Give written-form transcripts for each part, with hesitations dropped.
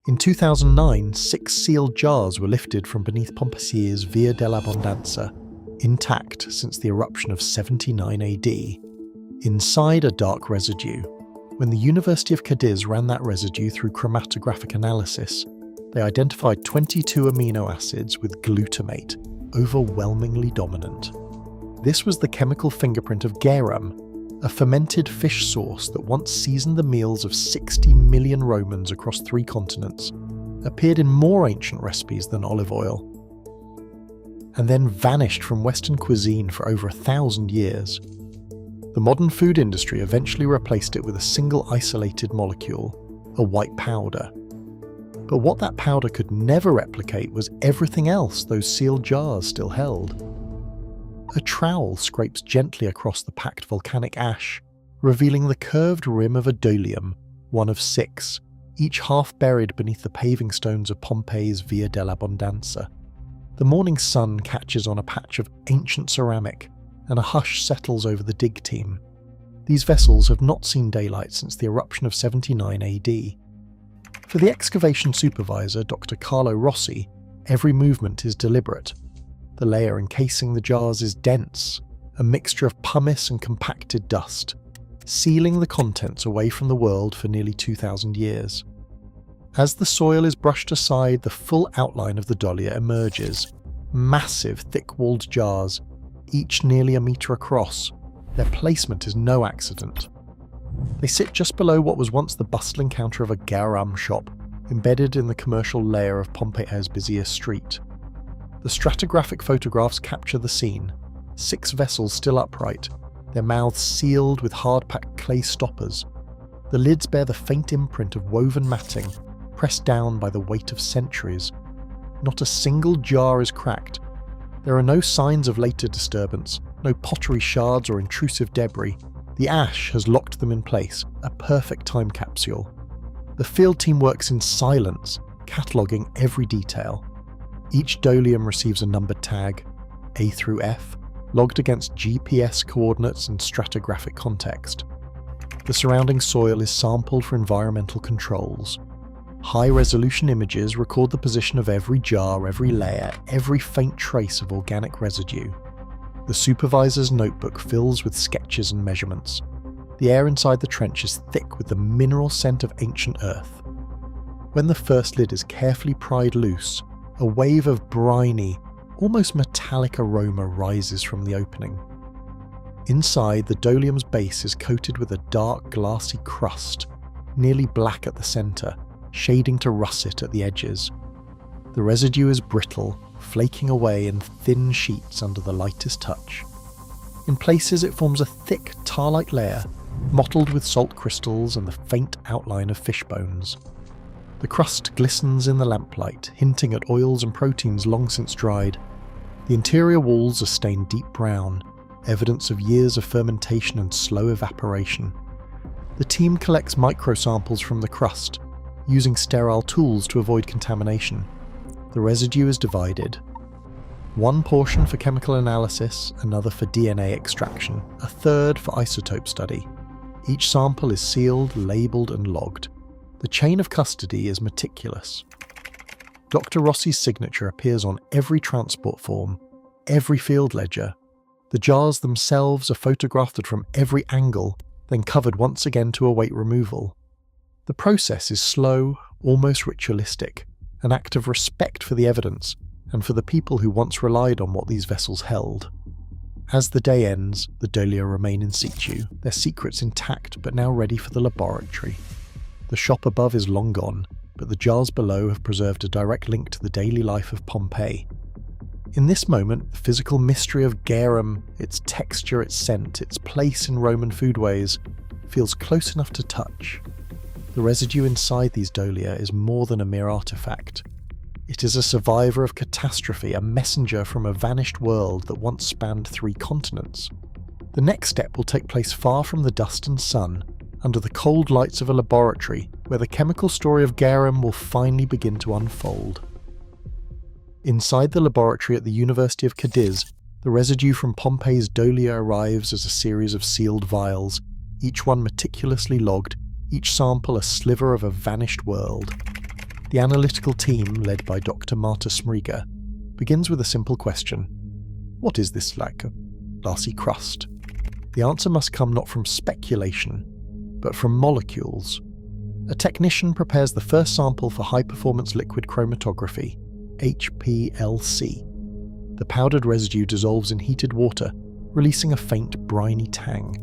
In 2009, 6 sealed jars were lifted from beneath Pompeii's Via dell'Abbondanza, intact since the eruption of 79 AD. Inside a dark residue. When the University of Cadiz ran that residue through chromatographic analysis, they identified 22 amino acids with glutamate, overwhelmingly dominant. This was the chemical fingerprint of garum, a fermented fish sauce that once seasoned the meals of 60 million Romans across 3 continents, appeared in more ancient recipes than olive oil, and then vanished from Western cuisine for over 1,000 years. The modern food industry eventually replaced it with a single isolated molecule, a white powder. But what that powder could never replicate was everything else those sealed jars still held. A trowel scrapes gently across the packed volcanic ash, revealing the curved rim of a dolium, one of 6, each half buried beneath the paving stones of Pompeii's Via dell'Abbondanza. The morning sun catches on a patch of ancient ceramic, and a hush settles over the dig team. These vessels have not seen daylight since the eruption of 79 AD. For the excavation supervisor, Dr. Carlo Rossi, every movement is deliberate. The layer encasing the jars is dense, a mixture of pumice and compacted dust, sealing the contents away from the world for nearly 2,000 years. As the soil is brushed aside, the full outline of the dolia emerges. Massive, thick-walled jars, each nearly a metre across. Their placement is no accident. They sit just below what was once the bustling counter of a garum shop, embedded in the commercial layer of Pompeii's busiest street. The stratigraphic photographs capture the scene. 6 vessels still upright, their mouths sealed with hard-packed clay stoppers. The lids bear the faint imprint of woven matting, pressed down by the weight of centuries. Not a single jar is cracked. There are no signs of later disturbance, no pottery shards or intrusive debris. The ash has locked them in place, a perfect time capsule. The field team works in silence, cataloguing every detail. Each dolium receives a numbered tag, A through F, logged against GPS coordinates and stratigraphic context. The surrounding soil is sampled for environmental controls. High-resolution images record the position of every jar, every layer, every faint trace of organic residue. The supervisor's notebook fills with sketches and measurements. The air inside the trench is thick with the mineral scent of ancient earth. When the first lid is carefully pried loose, a wave of briny, almost metallic aroma rises from the opening. Inside, the dolium's base is coated with a dark, glassy crust, nearly black at the centre, shading to russet at the edges. The residue is brittle, flaking away in thin sheets under the lightest touch. In places it forms a thick, tar-like layer, mottled with salt crystals and the faint outline of fish bones. The crust glistens in the lamplight, hinting at oils and proteins long since dried. The interior walls are stained deep brown, evidence of years of fermentation and slow evaporation. The team collects microsamples from the crust, using sterile tools to avoid contamination. The residue is divided. One portion for chemical analysis, another for DNA extraction, a third for isotope study. Each sample is sealed, labelled and logged. The chain of custody is meticulous. Dr. Rossi's signature appears on every transport form, every field ledger. The jars themselves are photographed from every angle, then covered once again to await removal. The process is slow, almost ritualistic, an act of respect for the evidence and for the people who once relied on what these vessels held. As the day ends, the dolia remain in situ, their secrets intact but now ready for the laboratory. The shop above is long gone, but the jars below have preserved a direct link to the daily life of Pompeii. In this moment, the physical mystery of garum, its texture, its scent, its place in Roman foodways, feels close enough to touch. The residue inside these dolia is more than a mere artifact. It is a survivor of catastrophe, a messenger from a vanished world that once spanned 3 continents. The next step will take place far from the dust and sun, under the cold lights of a laboratory where the chemical story of garum will finally begin to unfold. Inside the laboratory at the University of Cadiz, the residue from Pompeii's dolia arrives as a series of sealed vials, each one meticulously logged, each sample a sliver of a vanished world. The analytical team, led by Dr. Marta Smriga, begins with a simple question. What is this like a glassy crust? The answer must come not from speculation, but from molecules. A technician prepares the first sample for high-performance liquid chromatography, HPLC. The powdered residue dissolves in heated water, releasing a faint, briny tang.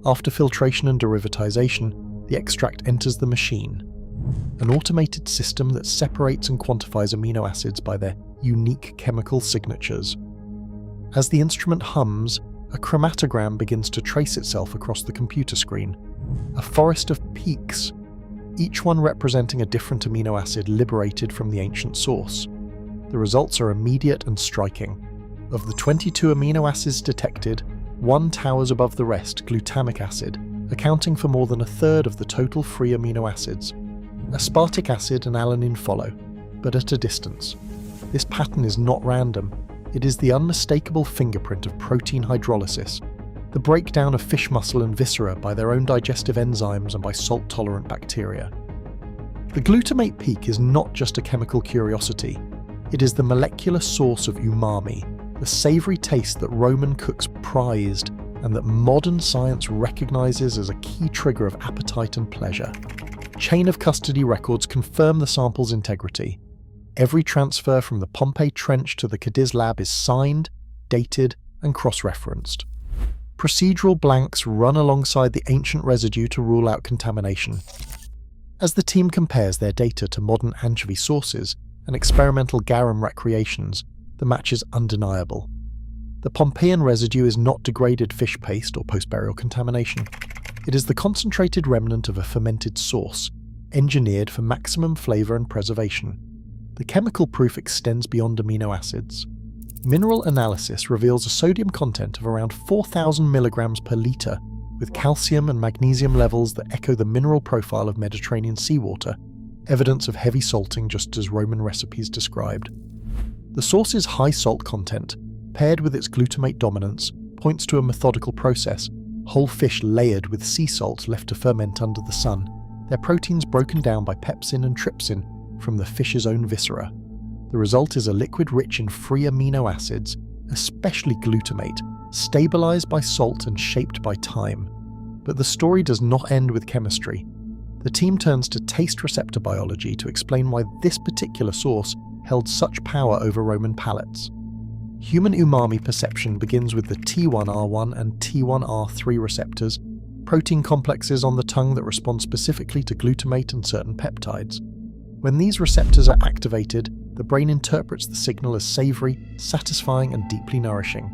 After filtration and derivatization, the extract enters the machine, an automated system that separates and quantifies amino acids by their unique chemical signatures. As the instrument hums, a chromatogram begins to trace itself across the computer screen, a forest of peaks, each one representing a different amino acid liberated from the ancient source. The results are immediate and striking. Of the 22 amino acids detected, one towers above the rest, glutamic acid, accounting for more than a third of the total free amino acids. Aspartic acid and alanine follow, but at a distance. This pattern is not random. It is the unmistakable fingerprint of protein hydrolysis, the breakdown of fish muscle and viscera by their own digestive enzymes and by salt-tolerant bacteria. The glutamate peak is not just a chemical curiosity. It is the molecular source of umami, the savory taste that Roman cooks prized and that modern science recognizes as a key trigger of appetite and pleasure. Chain of custody records confirm the sample's integrity. Every transfer from the Pompeii trench to the Cadiz lab is signed, dated, and cross-referenced. Procedural blanks run alongside the ancient residue to rule out contamination. As the team compares their data to modern anchovy sources and experimental garum recreations, the match is undeniable. The Pompeian residue is not degraded fish paste or post-burial contamination. It is the concentrated remnant of a fermented sauce, engineered for maximum flavor and preservation. The chemical proof extends beyond amino acids. Mineral analysis reveals a sodium content of around 4,000 milligrams per litre, with calcium and magnesium levels that echo the mineral profile of Mediterranean seawater, evidence of heavy salting just as Roman recipes described. The sauce's high salt content, paired with its glutamate dominance, points to a methodical process, whole fish layered with sea salt left to ferment under the sun, their proteins broken down by pepsin and trypsin from the fish's own viscera. The result is a liquid rich in free amino acids, especially glutamate, stabilized by salt and shaped by time. But the story does not end with chemistry. The team turns to taste receptor biology to explain why this particular sauce held such power over Roman palates. Human umami perception begins with the T1R1 and T1R3 receptors, protein complexes on the tongue that respond specifically to glutamate and certain peptides. When these receptors are activated, the brain interprets the signal as savory, satisfying, and deeply nourishing.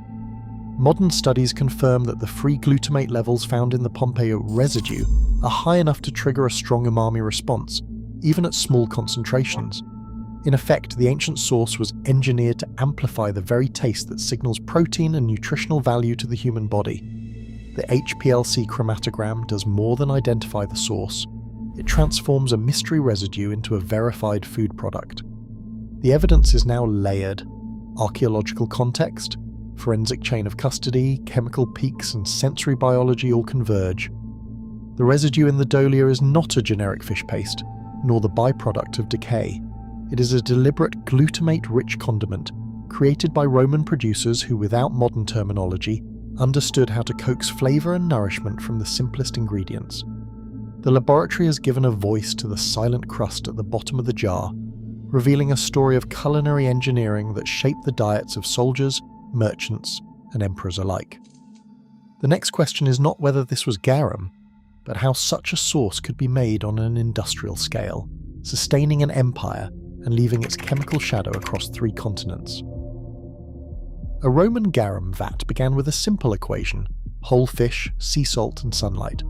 Modern studies confirm that the free glutamate levels found in the Pompeii residue are high enough to trigger a strong umami response, even at small concentrations. In effect, the ancient sauce was engineered to amplify the very taste that signals protein and nutritional value to the human body. The HPLC chromatogram does more than identify the source. It transforms a mystery residue into a verified food product. The evidence is now layered. Archaeological context, forensic chain of custody, chemical peaks, and sensory biology all converge. The residue in the dolia is not a generic fish paste, nor the byproduct of decay. It is a deliberate glutamate-rich condiment, created by Roman producers who, without modern terminology, understood how to coax flavor and nourishment from the simplest ingredients. The laboratory has given a voice to the silent crust at the bottom of the jar, revealing a story of culinary engineering that shaped the diets of soldiers, merchants, and emperors alike. The next question is not whether this was garum, but how such a sauce could be made on an industrial scale, sustaining an empire and leaving its chemical shadow across 3 continents. A Roman garum vat began with a simple equation: whole fish, sea salt, and sunlight.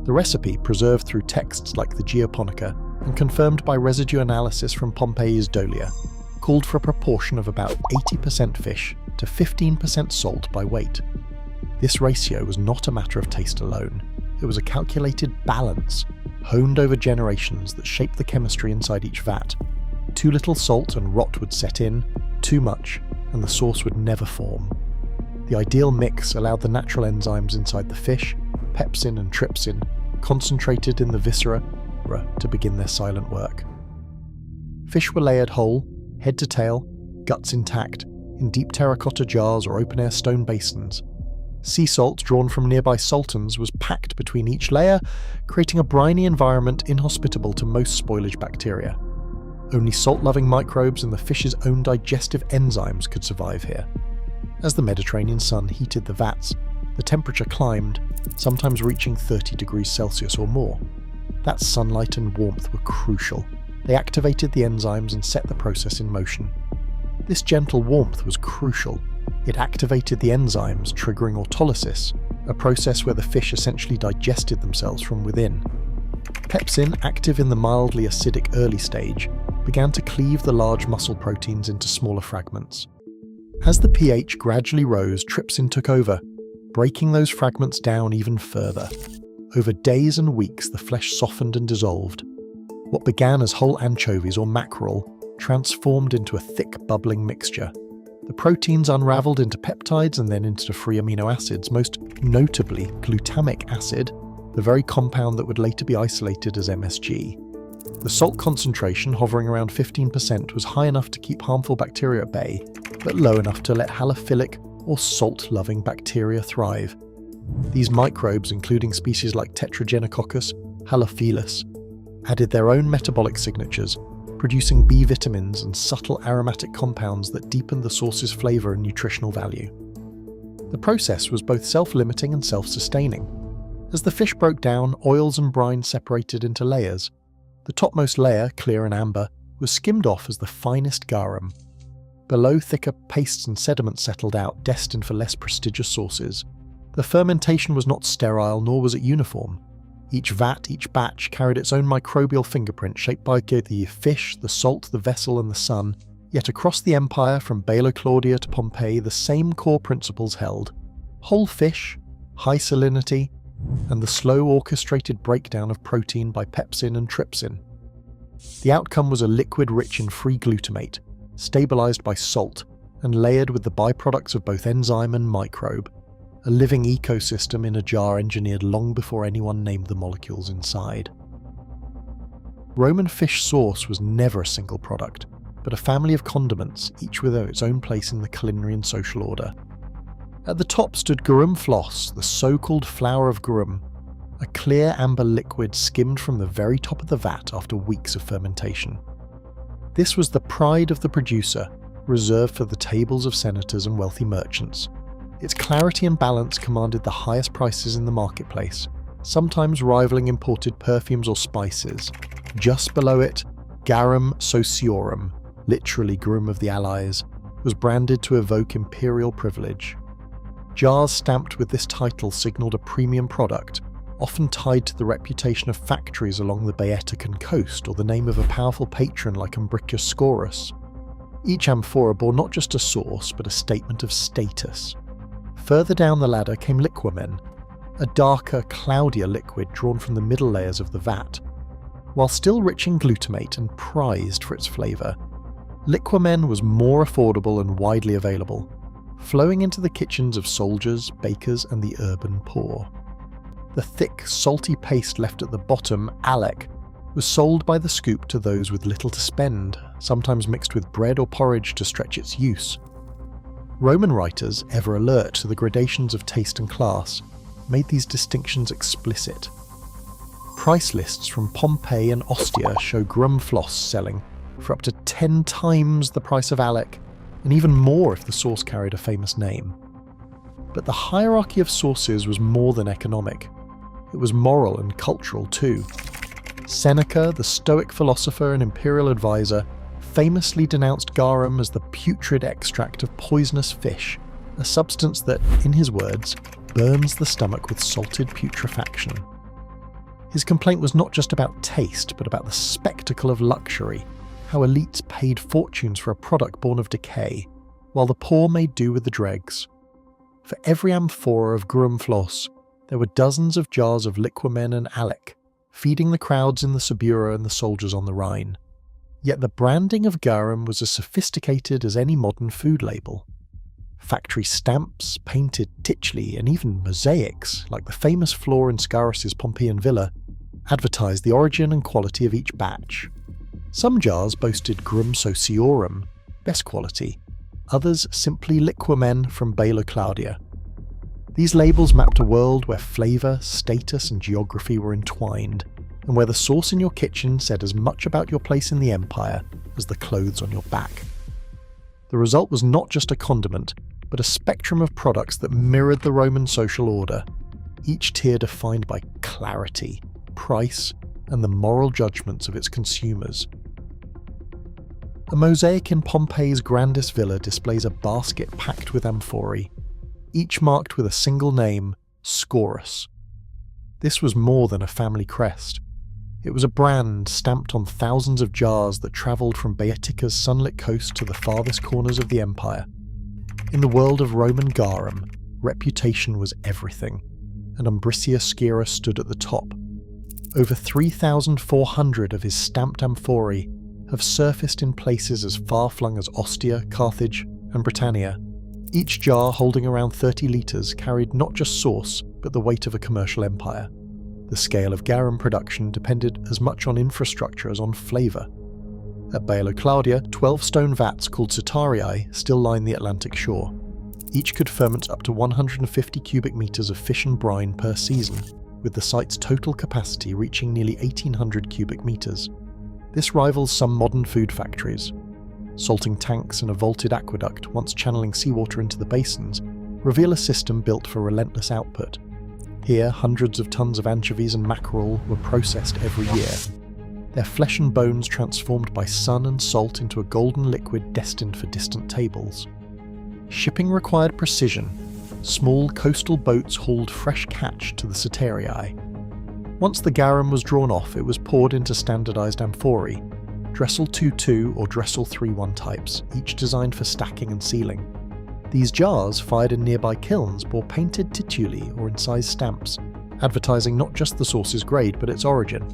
The recipe, preserved through texts like the Geoponica and confirmed by residue analysis from Pompeii's dolia, called for a proportion of about 80% fish to 15% salt by weight. This ratio was not a matter of taste alone. It was a calculated balance, honed over generations, that shaped the chemistry inside each vat. Too little salt and rot would set in, too much, and the sauce would never form. The ideal mix allowed the natural enzymes inside the fish, pepsin and trypsin, concentrated in the viscera, to begin their silent work. Fish were layered whole, head to tail, guts intact, in deep terracotta jars or open-air stone basins. Sea salt drawn from nearby saltons was packed between each layer, creating a briny environment inhospitable to most spoilage bacteria. Only salt-loving microbes and the fish's own digestive enzymes could survive here. As the Mediterranean sun heated the vats, the temperature climbed, sometimes reaching 30 degrees Celsius or more. That sunlight and warmth were crucial. They activated the enzymes and set the process in motion. This gentle warmth was crucial. It activated the enzymes, triggering autolysis, a process where the fish essentially digested themselves from within. Pepsin, active in the mildly acidic early stage, began to cleave the large muscle proteins into smaller fragments. As the pH gradually rose, trypsin took over, breaking those fragments down even further. Over days and weeks, the flesh softened and dissolved. What began as whole anchovies or mackerel transformed into a thick, bubbling mixture. The proteins unraveled into peptides and then into free amino acids, most notably glutamic acid, the very compound that would later be isolated as MSG. The salt concentration, hovering around 15%, was high enough to keep harmful bacteria at bay, but low enough to let halophilic or salt-loving bacteria thrive. These microbes, including species like Tetragenococcus, Halophilus, added their own metabolic signatures, producing B vitamins and subtle aromatic compounds that deepened the sauce's flavour and nutritional value. The process was both self-limiting and self-sustaining. As the fish broke down, oils and brine separated into layers. The topmost layer, clear and amber, was skimmed off as the finest garum. Below, thicker pastes and sediments settled out, destined for less prestigious sauces. The fermentation was not sterile, nor was it uniform. Each vat, each batch, carried its own microbial fingerprint shaped by the fish, the salt, the vessel, and the sun. Yet across the empire, from Baila Claudia to Pompeii, the same core principles held: whole fish, high salinity, and the slow orchestrated breakdown of protein by pepsin and trypsin. The outcome was a liquid rich in free glutamate, stabilized by salt, and layered with the byproducts of both enzyme and microbe. A living ecosystem in a jar engineered long before anyone named the molecules inside. Roman fish sauce was never a single product, but a family of condiments, each with its own place in the culinary and social order. At the top stood garum floss, the so-called flour of garum, a clear amber liquid skimmed from the very top of the vat after weeks of fermentation. This was the pride of the producer, reserved for the tables of senators and wealthy merchants. Its clarity and balance commanded the highest prices in the marketplace, sometimes rivaling imported perfumes or spices. Just below it, Garum Sociorum, literally Garum of the Allies, was branded to evoke imperial privilege. Jars stamped with this title signalled a premium product, often tied to the reputation of factories along the Boeotian coast or the name of a powerful patron like Umbricius Scaurus. Each amphora bore not just a sauce, but a statement of status. Further down the ladder came liquamen, a darker, cloudier liquid drawn from the middle layers of the vat. While still rich in glutamate and prized for its flavour, liquamen was more affordable and widely available, flowing into the kitchens of soldiers, bakers, and the urban poor. The thick, salty paste left at the bottom, alec, was sold by the scoop to those with little to spend, sometimes mixed with bread or porridge to stretch its use. Roman writers, ever alert to the gradations of taste and class, made these distinctions explicit. Price lists from Pompeii and Ostia show garum floss selling for up to 10 times the price of alec, and even more if the sauce carried a famous name. But the hierarchy of sauces was more than economic. It was moral and cultural too. Seneca, the Stoic philosopher and imperial advisor, famously denounced garum as the putrid extract of poisonous fish, a substance that, in his words, burns the stomach with salted putrefaction. His complaint was not just about taste, but about the spectacle of luxury, how elites paid fortunes for a product born of decay, while the poor made do with the dregs. For every amphora of garum floss, there were dozens of jars of liquamen and alec, feeding the crowds in the Subura and the soldiers on the Rhine. Yet the branding of garum was as sophisticated as any modern food label. Factory stamps, painted titchly, and even mosaics, like the famous floor in Scaurus' Pompeian villa, advertised the origin and quality of each batch. Some jars boasted Garum sociorum, best quality, others simply liquamen from Baila Claudia. These labels mapped a world where flavour, status and geography were entwined, and where the sauce in your kitchen said as much about your place in the empire as the clothes on your back. The result was not just a condiment, but a spectrum of products that mirrored the Roman social order, each tier defined by clarity, price, and the moral judgments of its consumers. A mosaic in Pompeii's grandest villa displays a basket packed with amphorae, each marked with a single name, Scaurus. This was more than a family crest. It was a brand stamped on thousands of jars that travelled from Boeotica's sunlit coast to the farthest corners of the empire. In the world of Roman garum, reputation was everything, and Umbricius Scaurus stood at the top. Over 3,400 of his stamped amphorae have surfaced in places as far-flung as Ostia, Carthage, and Britannia. Each jar, holding around 30 litres, carried not just sauce, but the weight of a commercial empire. The scale of garum production depended as much on infrastructure as on flavour. At Baila Claudia, 12 stone vats called sitarii still line the Atlantic shore. Each could ferment up to 150 cubic metres of fish and brine per season, with the site's total capacity reaching nearly 1,800 cubic metres. This rivals some modern food factories. Salting tanks and a vaulted aqueduct, once channeling seawater into the basins, reveal a system built for relentless output. Here, hundreds of tons of anchovies and mackerel were processed every year, their flesh and bones transformed by sun and salt into a golden liquid destined for distant tables. Shipping required precision. Small coastal boats hauled fresh catch to the sitarii. Once the garum was drawn off, it was poured into standardised amphorae, Dressel 2-2 or Dressel 3-1 types, each designed for stacking and sealing. These jars, fired in nearby kilns, bore painted tituli or incised stamps, advertising not just the sauce's grade but its origin.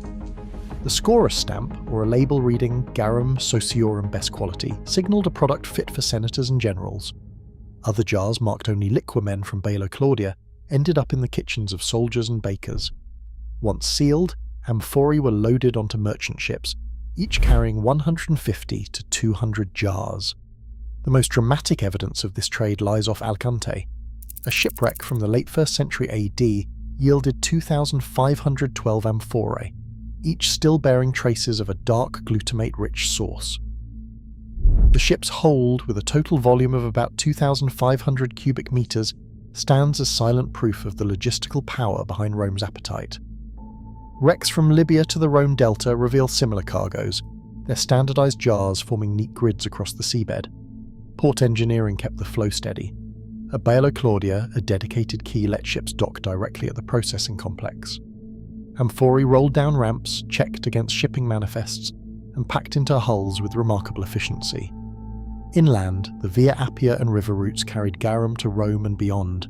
The Scaurus stamp, or a label reading Garum sociorum best quality, signalled a product fit for senators and generals. Other jars, marked only liquamen from Baila Claudia, ended up in the kitchens of soldiers and bakers. Once sealed, amphorae were loaded onto merchant ships, each carrying 150 to 200 jars. The most dramatic evidence of this trade lies off Alcante. A shipwreck from the late 1st century AD yielded 2,512 amphorae, each still bearing traces of a dark glutamate-rich sauce. The ship's hold, with a total volume of about 2,500 cubic metres, stands as silent proof of the logistical power behind Rome's appetite. Wrecks from Libya to the Rhone Delta reveal similar cargoes, their standardised jars forming neat grids across the seabed. Port engineering kept the flow steady. At Baila Claudia, a dedicated quay let ships dock directly at the processing complex. Amphorae rolled down ramps, checked against shipping manifests, and packed into hulls with remarkable efficiency. Inland, the Via Appia and river routes carried garum to Rome and beyond,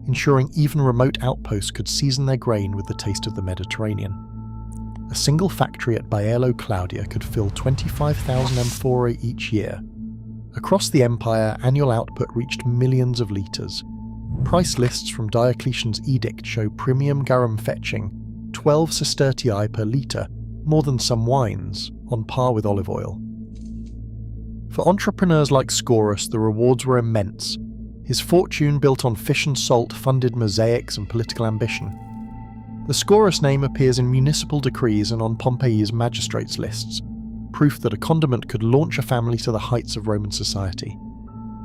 ensuring even remote outposts could season their grain with the taste of the Mediterranean. A single factory at Baila Claudia could fill 25,000 amphorae each year. Across the empire, annual output reached millions of litres. Price lists from Diocletian's edict show premium garum fetching 12 sestertii per litre, more than some wines, on par with olive oil. For entrepreneurs like Scaurus, the rewards were immense. His fortune, built on fish and salt, funded mosaics and political ambition. The Scaurus name appears in municipal decrees and on Pompeii's magistrates' lists, proof that a condiment could launch a family to the heights of Roman society.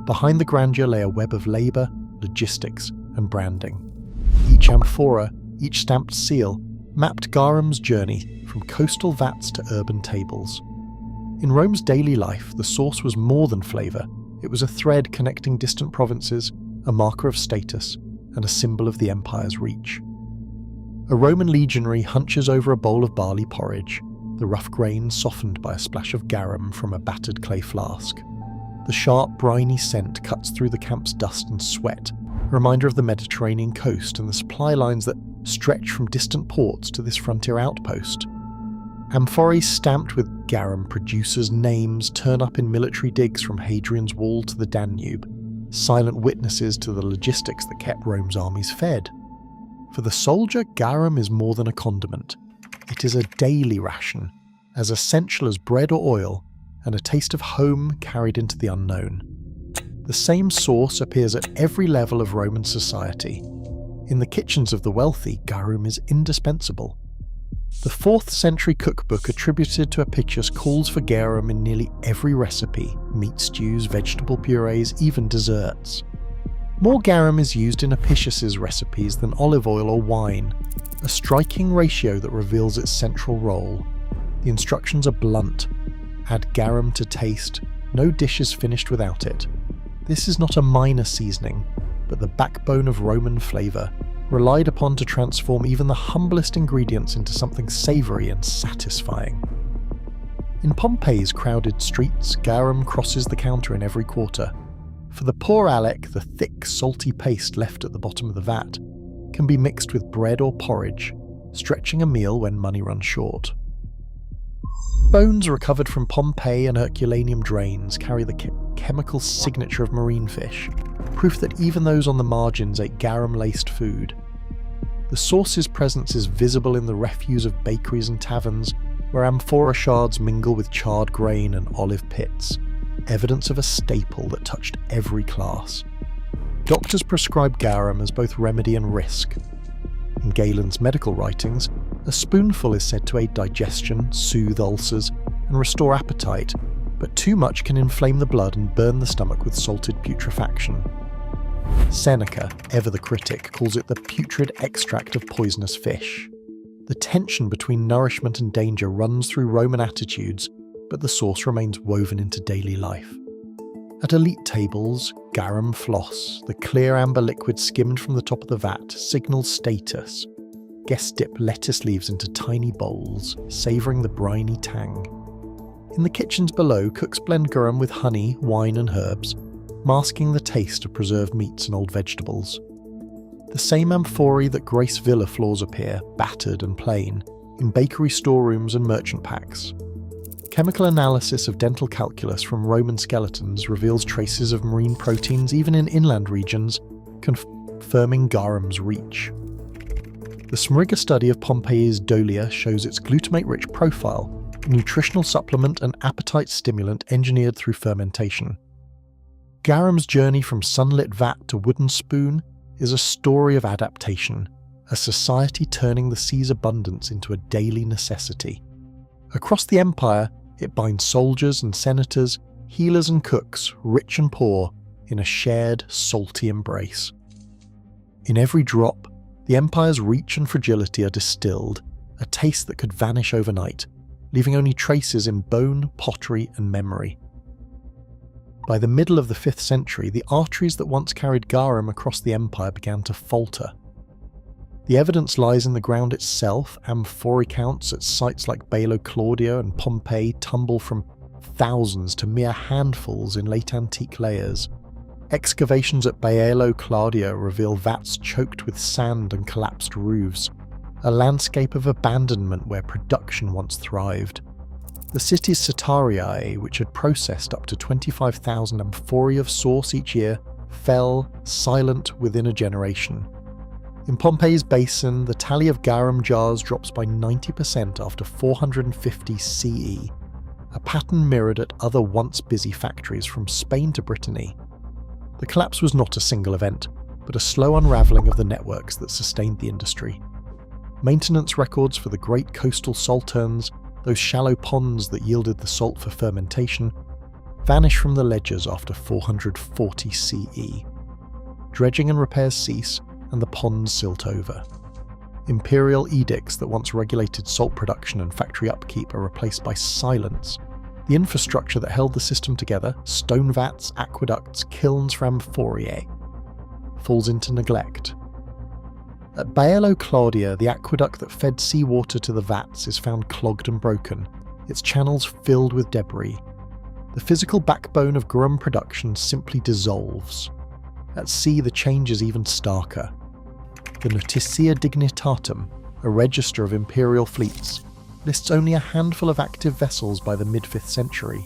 Behind the grandeur lay a web of labour, logistics, and branding. Each amphora, each stamped seal, mapped garum's journey from coastal vats to urban tables. In Rome's daily life, the sauce was more than flavour. It was a thread connecting distant provinces, a marker of status, and a symbol of the empire's reach. A Roman legionary hunches over a bowl of barley porridge, the rough grain softened by a splash of garum from a battered clay flask. The sharp, briny scent cuts through the camp's dust and sweat, a reminder of the Mediterranean coast and the supply lines that stretch from distant ports to this frontier outpost. Amphorae stamped with garum producers' names turn up in military digs from Hadrian's Wall to the Danube, silent witnesses to the logistics that kept Rome's armies fed. For the soldier, garum is more than a condiment. It is a daily ration, as essential as bread or oil, and a taste of home carried into the unknown. The same sauce appears at every level of Roman society. In the kitchens of the wealthy, garum is indispensable. The 4th century cookbook attributed to Apicius calls for garum in nearly every recipe: meat stews, vegetable purees, even desserts. More garum is used in Apicius's recipes than olive oil or wine, a striking ratio that reveals its central role. The instructions are blunt: add garum to taste, no dish is finished without it. This is not a minor seasoning, but the backbone of Roman flavour, relied upon to transform even the humblest ingredients into something savoury and satisfying. In Pompeii's crowded streets, garum crosses the counter in every quarter. For the poor Alec, the thick, salty paste left at the bottom of the vat can be mixed with bread or porridge, stretching a meal when money runs short. Bones recovered from Pompeii and Herculaneum drains carry the chemical signature of marine fish, proof that even those on the margins ate garum-laced food. The sauce's presence is visible in the refuse of bakeries and taverns, where amphora shards mingle with charred grain and olive pits, evidence of a staple that touched every class. Doctors prescribe garum as both remedy and risk. In Galen's medical writings, a spoonful is said to aid digestion, soothe ulcers, and restore appetite, but too much can inflame the blood and burn the stomach with salted putrefaction. Seneca, ever the critic, calls it the putrid extract of poisonous fish. The tension between nourishment and danger runs through Roman attitudes, but the sauce remains woven into daily life. At elite tables, garum floss, the clear amber liquid skimmed from the top of the vat, signals status. Guests dip lettuce leaves into tiny bowls, savouring the briny tang. In the kitchens below, cooks blend garum with honey, wine and herbs, masking the taste of preserved meats and old vegetables. The same amphorae that grace villa floors appear, battered and plain, in bakery storerooms and merchant packs. Chemical analysis of dental calculus from Roman skeletons reveals traces of marine proteins even in inland regions, confirming garum's reach. The Smriga study of Pompeii's dolia shows its glutamate-rich profile, a nutritional supplement and appetite stimulant engineered through fermentation. Garum's journey from sunlit vat to wooden spoon is a story of adaptation, a society turning the sea's abundance into a daily necessity. Across the empire, it binds soldiers and senators, healers and cooks, rich and poor, in a shared, salty embrace. In every drop, the empire's reach and fragility are distilled, a taste that could vanish overnight, leaving only traces in bone, pottery, and memory. By the middle of the 5th century, the arteries that once carried garum across the empire began to falter. The evidence lies in the ground itself. Amphorae counts at sites like Baelo Claudia and Pompeii tumble from thousands to mere handfuls in late antique layers. Excavations at Baelo Claudia reveal vats choked with sand and collapsed roofs, a landscape of abandonment where production once thrived. The city's Satariae, which had processed up to 25,000 amphorae of sauce each year, fell silent within a generation. In Pompeii's basin, the tally of garum jars drops by 90% after 450 CE, a pattern mirrored at other once busy factories from Spain to Brittany. The collapse was not a single event, but a slow unravelling of the networks that sustained the industry. Maintenance records for the great coastal salterns, those shallow ponds that yielded the salt for fermentation, vanish from the ledgers after 440 CE. Dredging and repairs cease, and the ponds silt over. Imperial edicts that once regulated salt production and factory upkeep are replaced by silence. The infrastructure that held the system together, stone vats, aqueducts, kilns for amphorae, falls into neglect. At Baelo Claudia, the aqueduct that fed seawater to the vats is found clogged and broken, its channels filled with debris. The physical backbone of garum production simply dissolves. At sea, the change is even starker. The Notitia Dignitatum, a register of imperial fleets, lists only a handful of active vessels by the mid-5th century.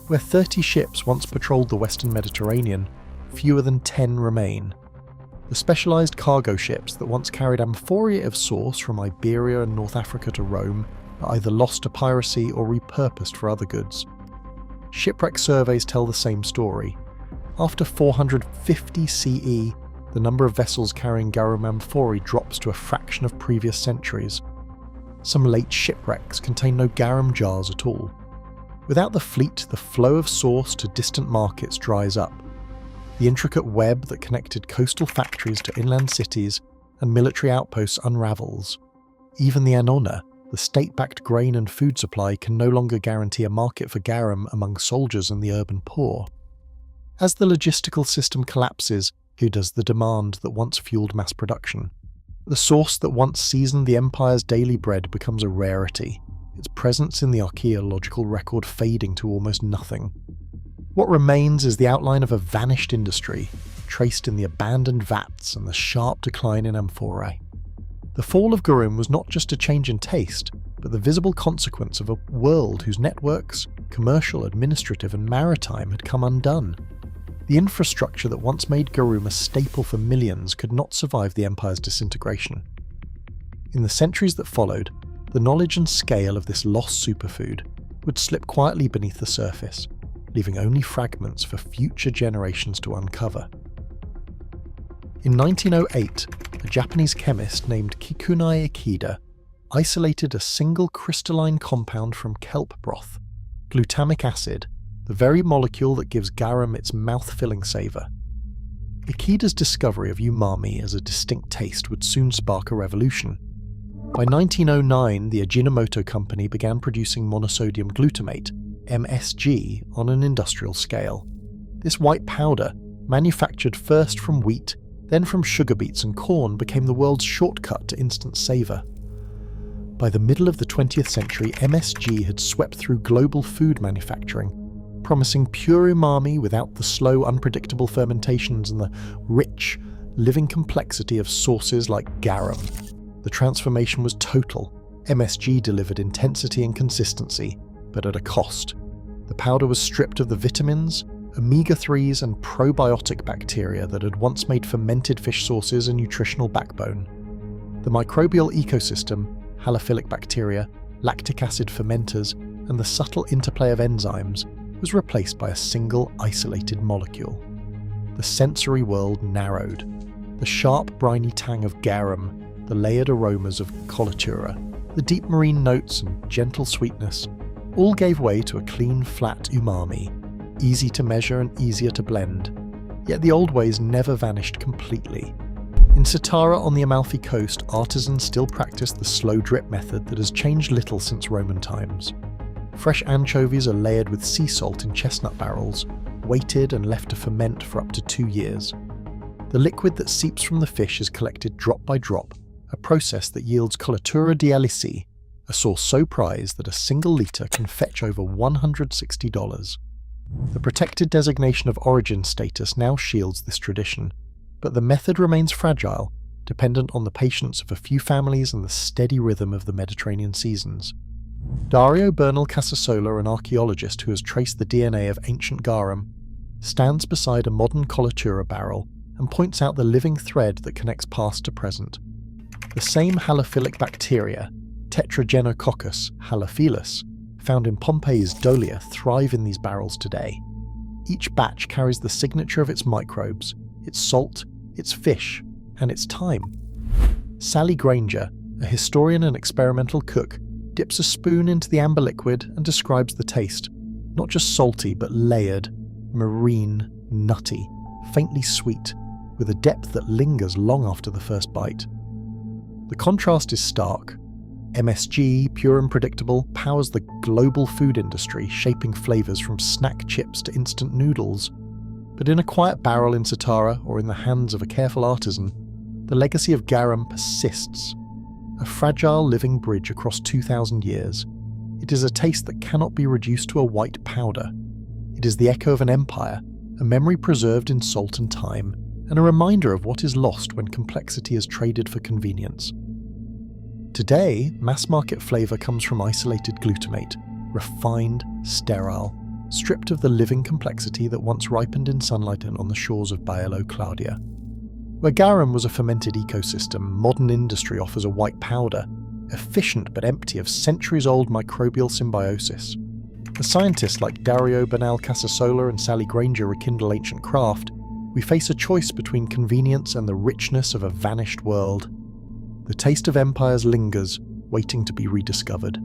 Where 30 ships once patrolled the western Mediterranean, fewer than 10 remain. The specialised cargo ships that once carried amphorae of sauce from Iberia and North Africa to Rome are either lost to piracy or repurposed for other goods. Shipwreck surveys tell the same story. After 450 CE, the number of vessels carrying garum amphorae drops to a fraction of previous centuries. Some late shipwrecks contain no garum jars at all. Without the fleet, the flow of source to distant markets dries up. The intricate web that connected coastal factories to inland cities and military outposts unravels. Even the Annona, the state-backed grain and food supply, can no longer guarantee a market for garum among soldiers and the urban poor. As the logistical system collapses, who does the demand that once fueled mass production? The source that once seasoned the empire's daily bread becomes a rarity, its presence in the archaeological record fading to almost nothing. What remains is the outline of a vanished industry, traced in the abandoned vats and the sharp decline in amphorae. The fall of garum was not just a change in taste, but the visible consequence of a world whose networks, commercial, administrative, and maritime, had come undone. The infrastructure that once made garum a staple for millions could not survive the empire's disintegration. In the centuries that followed, the knowledge and scale of this lost superfood would slip quietly beneath the surface, leaving only fragments for future generations to uncover. In 1908, a Japanese chemist named Kikunai Ikeda isolated a single crystalline compound from kelp broth, glutamic acid, the very molecule that gives garum its mouth-filling savour. Ikeda's discovery of umami as a distinct taste would soon spark a revolution. By 1909, the Ajinomoto company began producing monosodium glutamate, MSG, on an industrial scale. This white powder, manufactured first from wheat, then from sugar beets and corn, became the world's shortcut to instant savour. By the middle of the 20th century, MSG had swept through global food manufacturing, promising pure umami without the slow, unpredictable fermentations and the rich, living complexity of sauces like garum. The transformation was total. MSG delivered intensity and consistency, but at a cost. The powder was stripped of the vitamins, omega-3s and probiotic bacteria that had once made fermented fish sauces a nutritional backbone. The microbial ecosystem, halophilic bacteria, lactic acid fermenters, and the subtle interplay of enzymes was replaced by a single isolated molecule. The sensory world narrowed. The sharp, briny tang of garum, the layered aromas of colatura, the deep marine notes and gentle sweetness, all gave way to a clean, flat umami, easy to measure and easier to blend. Yet the old ways never vanished completely. In Satara on the Amalfi Coast, artisans still practice the slow drip method that has changed little since Roman times. Fresh anchovies are layered with sea salt in chestnut barrels, weighted and left to ferment for up to 2 years. The liquid that seeps from the fish is collected drop by drop, a process that yields colatura di Alici, a sauce so prized that a single litre can fetch over $160. The protected designation of origin status now shields this tradition, but the method remains fragile, dependent on the patience of a few families and the steady rhythm of the Mediterranean seasons. Dario Bernal Casasola, an archaeologist who has traced the DNA of ancient garum, stands beside a modern colatura barrel and points out the living thread that connects past to present. The same halophilic bacteria, Tetragenococcus halophilus, found in Pompeii's Dolia, thrive in these barrels today. Each batch carries the signature of its microbes, its salt, its fish, and its time. Sally Granger, a historian and experimental cook, dips a spoon into the amber liquid and describes the taste. Not just salty, but layered, marine, nutty, faintly sweet, with a depth that lingers long after the first bite. The contrast is stark. MSG, pure and predictable, powers the global food industry, shaping flavours from snack chips to instant noodles. But in a quiet barrel in Satara, or in the hands of a careful artisan, the legacy of garum persists. A fragile living bridge across 2,000 years. It is a taste that cannot be reduced to a white powder. It is the echo of an empire, a memory preserved in salt and time, and a reminder of what is lost when complexity is traded for convenience. Today, mass-market flavour comes from isolated glutamate, refined, sterile, stripped of the living complexity that once ripened in sunlight and on the shores of Baello Claudia. Where garum was a fermented ecosystem, modern industry offers a white powder, efficient but empty of centuries-old microbial symbiosis. As scientists like Dario Bernal Casasola and Sally Granger rekindle ancient craft, we face a choice between convenience and the richness of a vanished world. The taste of empires lingers, waiting to be rediscovered.